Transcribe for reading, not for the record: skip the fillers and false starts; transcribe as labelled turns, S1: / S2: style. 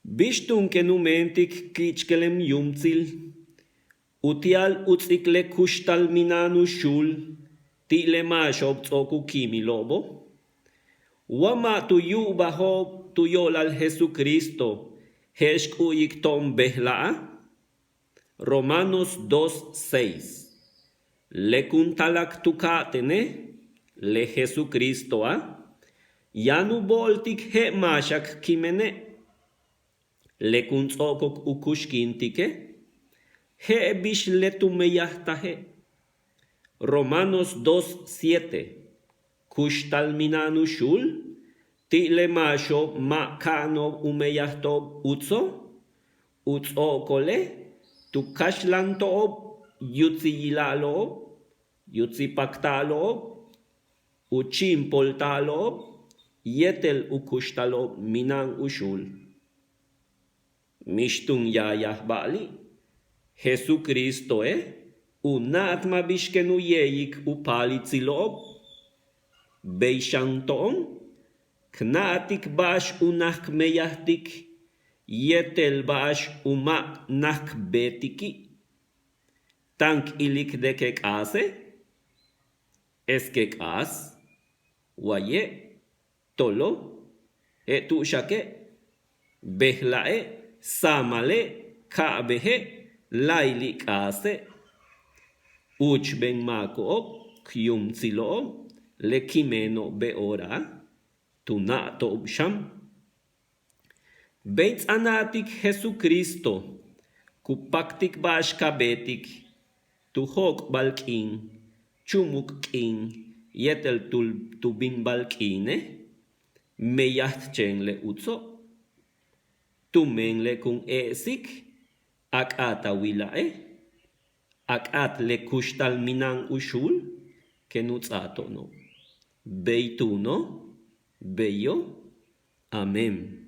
S1: Bishtun que numentic kichkelem yumtzil, utial utzikle kushtal minanu shul, tile mashob tzoku kimi lobo. Wama tu yu bajo tu yol al Jesucristo, heshku yiktom behla. Romanos 2:6. Le kuntalak tukatene, le Jesucristo yanu boltik he mashak kimene. Le kuntzokok ukushkintike, he bish letumeyahtahe. Romanos 2:7. Kushtalminanu shul, ti le masho ma kano umeyahtob utso, utso kole, tu kashlantob, yutzi yilalob, yutzi paktalob, uchimpoltalob, yetel ukushtalob minan ushul. Mishtun yayah bali, Jesucristo unatma bishkenu yeyik upali tzilob, beishanton, knatik bash unak meyahtik, yetel bash umak nak betiki. Tank ilik de kek ase, es kek as, waye, tolo, etu shake, behlae, samale, kaabehe, laili kase, uch ben mako, kyum tzilo, lekimeno beora, tunato sham. Beitz anatik Jesucristo, kupaktik bash kabetik, tuhok balkin, chumuk kin, yetel tubin balkine, meyaht chenle utso, tumenle kun esik, ak atawilae, ak at le kushtal minan ushul, kenutsato no. Beituno, beyo, amen.